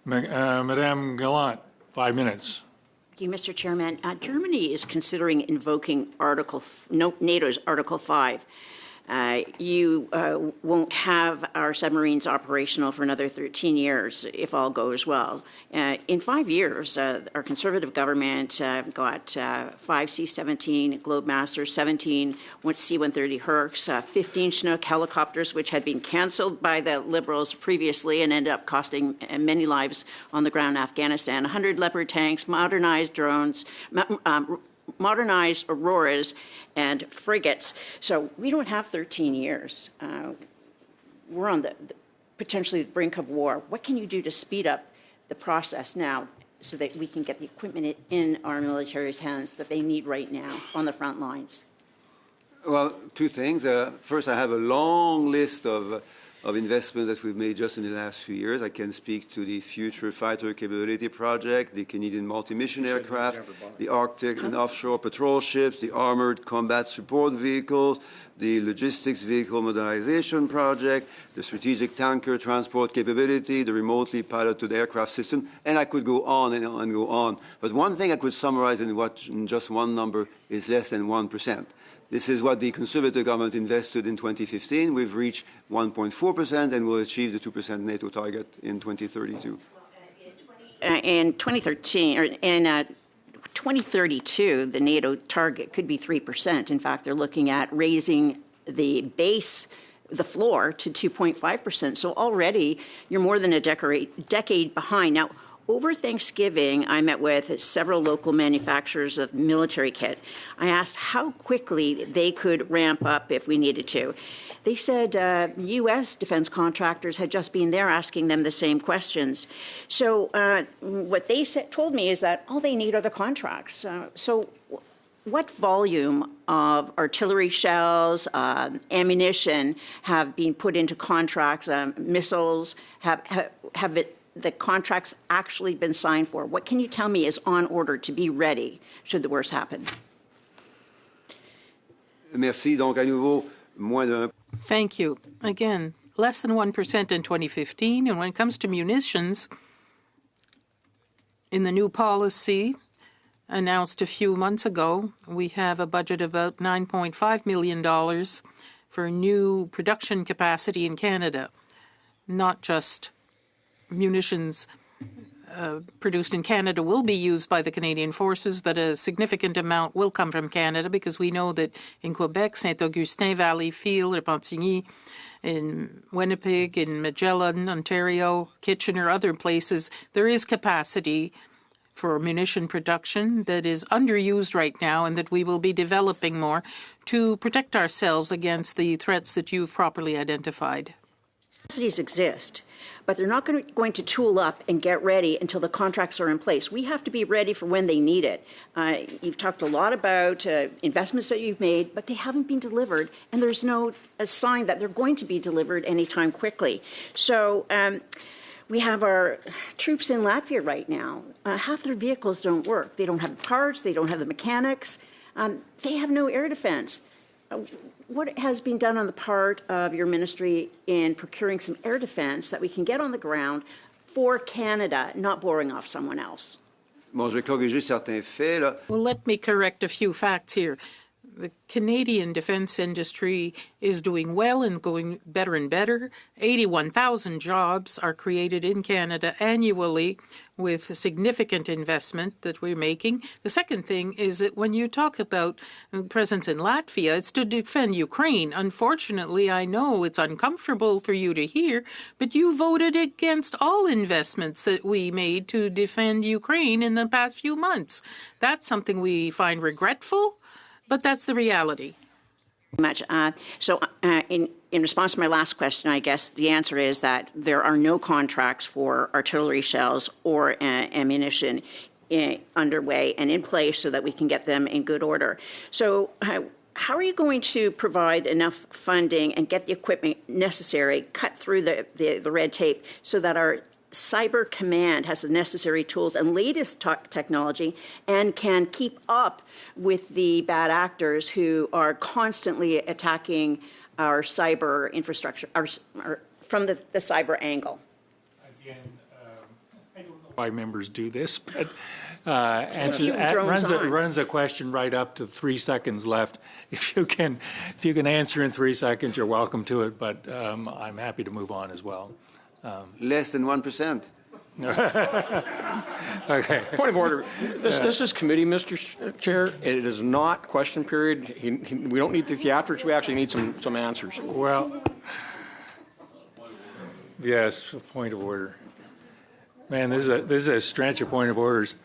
Madame Gallant, 5 minutes. Thank you, Mr. Chairman. Germany is considering invoking NATO's Article 5. You won't have our submarines operational for another 13 years if all goes well. In 5 years, our Conservative government got 5 C-17 Globemasters, 17 C-130 Hercs, 15 Chinook helicopters, which had been canceled by the Liberals previously and ended up costing many lives on the ground in Afghanistan, 100 Leopard tanks, modernized drones, modernized Auroras and frigates. So we don't have 13 years. We're on the potentially the brink of war. What can you do to speed up the process now so that we can get the equipment in our military's hands that they need right now on the front lines? Well, two things. First, I have a long list of investments that we've made just in the last few years. I can speak to the Future Fighter Capability Project, the Canadian multi-mission aircraft, the Arctic and offshore patrol ships, the Armored Combat Support Vehicles, the Logistics Vehicle Modernization Project, the Strategic Tanker Transport Capability, the Remotely Piloted Aircraft System, and I could go on and go on. But one thing I could summarize in just one number is less than 1%. This is what the Conservative government invested in 2015. We've reached 1.4% and will achieve the 2% NATO target in 2032. In 2013, or in 2032, the NATO target could be 3%. In fact, they're looking at raising the base, the floor, to 2.5%. So already you're more than a decade behind. Now, over Thanksgiving, I met with several local manufacturers of military kit. I asked how quickly they could ramp up if we needed to. They said U.S. defense contractors had just been there asking them the same questions. So what they told me is that all they need are the contracts. So what volume of artillery shells, ammunition have been put into contracts, missiles, have the contracts actually been signed for? What can you tell me is on order to be ready should the worst happen? Merci. Donc, à nouveau, moins de... Thank you. Again, less than 1% in 2015. And when it comes to munitions, in the new policy announced a few months ago, we have a budget of about $9.5 million for new production capacity in Canada, not just munitions produced in Canada will be used by the Canadian forces, but a significant amount will come from Canada because we know that in Quebec, Saint-Augustin, Valleyfield, Repentigny, in Winnipeg, in Magellan, Ontario, Kitchener, other places, there is capacity for munition production that is underused right now and that we will be developing more to protect ourselves against the threats that you've properly identified. Capacities exist, but they're not going to tool up and get ready until the contracts are in place. We have to be ready for when they need it. You've talked a lot about investments that you've made, but they haven't been delivered, and there's no sign that they're going to be delivered anytime quickly. So we have our troops in Latvia right now. Half their vehicles don't work. They don't have the parts. They don't have the mechanics. They have no air defense. What has been done on the part of your ministry in procuring some air defense that we can get on the ground for Canada, not borrowing off someone else? Bon, je vais corriger certains faits, là. Well, let me correct a few facts here. The Canadian defense industry is doing well and going better and better. 81,000 jobs are created in Canada annually with a significant investment that we're making. The second thing is that when you talk about presence in Latvia, it's to defend Ukraine. Unfortunately, I know it's uncomfortable for you to hear, but you voted against all investments that we made to defend Ukraine in the past few months. That's something we find regretful. But that's the reality. Much. In response to my last question, I guess the answer is that there are no contracts for artillery shells or ammunition underway and in place so that we can get them in good order. So how are you going to provide enough funding and get the equipment necessary, cut through the red tape so that our Cyber Command has the necessary tools and latest technology and can keep up with the bad actors who are constantly attacking our cyber infrastructure from the cyber angle? Again, I why members do this, but keep drones on. runs a question right up to 3 seconds left. If you can answer in 3 seconds, you're welcome to it, but I'm happy to move on as well. Less than 1%. Okay. Point of order. This is committee, Mr. Chair. It is not question period. We don't need the theatrics. We actually need some answers. Well, yes, point of order. Man, this is a stretch of point of orders.